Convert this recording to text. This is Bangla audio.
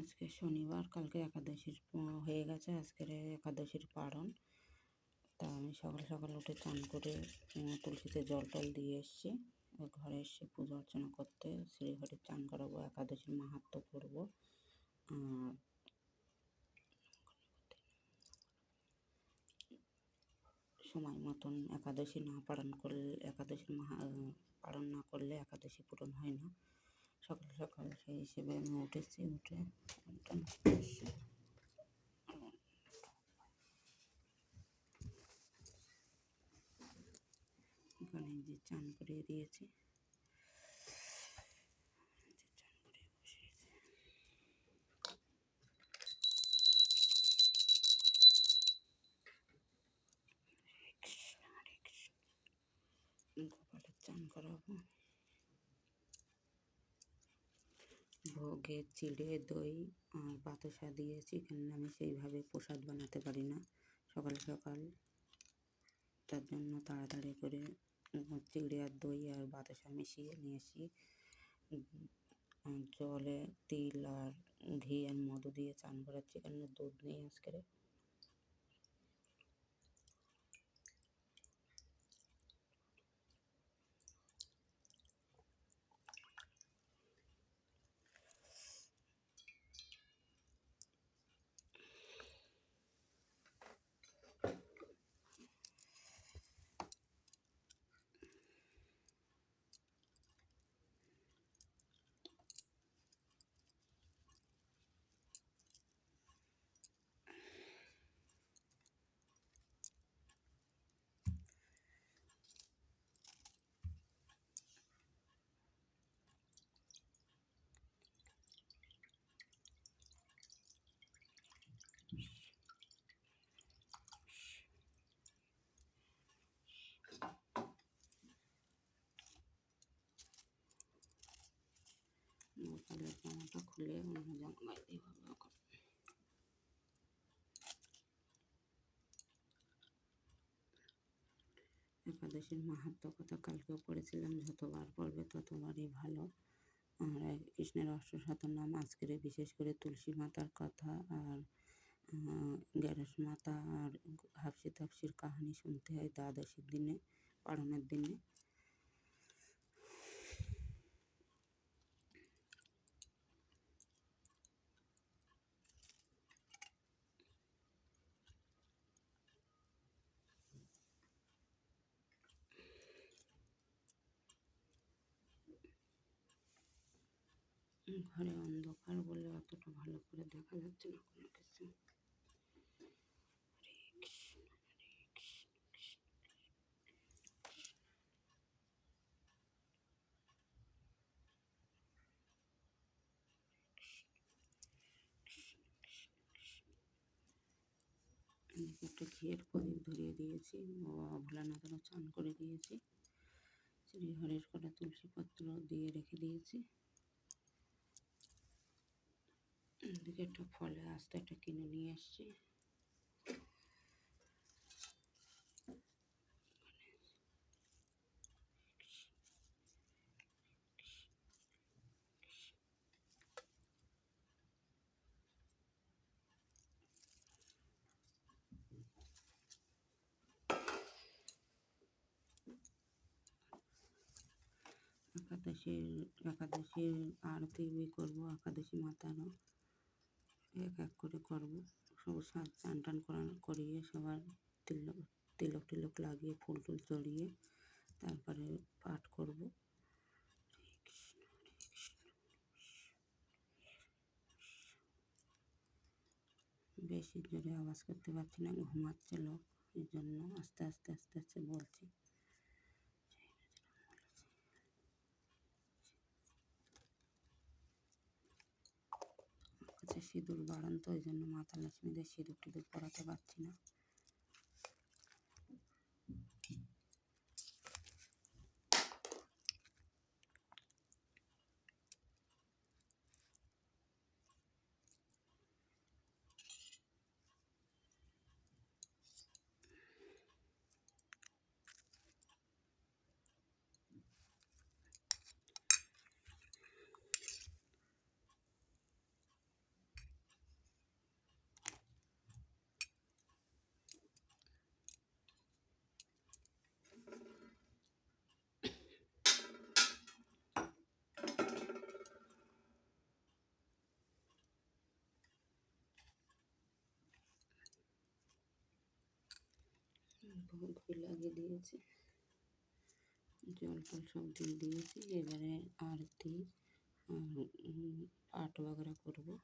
আজকে শনিবার, কালকে একাদশীর হয়ে গেছে, আজকের একাদশীর পারণ। তা আমি সকাল সকাল উঠে চান করে তুলসীতে জল টল দিয়ে এসেছি। ঘরে এসে পুজো অর্চনা করতে শ্রীহরির চান করাবো, একাদশীর মাহাত্ম্য করবো। সময় মতন একাদশী না পালন করলে, একাদশীর পালন না করলে একাদশী পূরণ হয় না। সকাল সকাল সেই হিসেবে আমি উঠেছি, উঠে এখানে যে চান করিয়ে দিয়েছি, গোপালের চান করাবো। ভোগে চিড়ে, দই আর বাতাসা দিয়েছি, কেন আমি সেইভাবে প্রসাদ বানাতে পারি না সকাল সকাল। তার জন্য তাড়াতাড়ি করে চিড়ে আর দই আর বাতাসা মিশিয়ে নিয়েছি। জলে তিল আর ঘি আর মধু দিয়ে চান করাচ্ছি, কেন দুধ নেই আজকে। গোপালের জামাটা খুলে অন্য জামা গাইতে হবে এখন। একাদশীর মাহাত্ম্য কথা কালকেও পড়েছিলাম, যতবার পড়বে ততবারই ভালো। আর কৃষ্ণের অষ্টশত নাম, আজকের বিশেষ করে তুলসী মাতার কথা আর গ্যারস মাতা আর হাফসি তাপসির কাহিনী শুনতে হয় দ্বাদশীর দিনে, পারণের দিনে। ঘরে অন্ধকার বলে অতটা ভালো করে দেখা যাচ্ছে না কোনো কিছু। একটা ঘিয়ের প্রদীপ ধরিয়ে দিয়েছি, বাবা ভোলানাথেরও চান করে দিয়েছি, শ্রীহরির কটা তুলসীপত্র দিয়ে রেখে দিয়েছি। এদিকে একটা ফলে আস্তে একটা কিনে নিয়ে এসছি। একাদশীর আরতি করবো, একাদশী মাতারও এক এক করে করবো। সব চান টান করিয়ে সবার তিলক টিলক লাগিয়ে ফুল টুল চড়িয়ে তারপরে পাঠ করবো। বেশি জোরে আওয়াজ করতে পারছি না, ঘুমাচ্ছে লোক, এই জন্য আস্তে আস্তে আস্তে আস্তে বলছি। কাছে সিঁদুর বাড়ান, তো ওই জন্য মাতা লক্ষ্মীদের সিঁদুর টিঁদুর পরাতে পারছি না। ভোগ লাগিয়ে দিয়েছি, জল ফল সব দিয়ে দিয়েছি। এবারে আরতি পাঠ বাগরা করবো।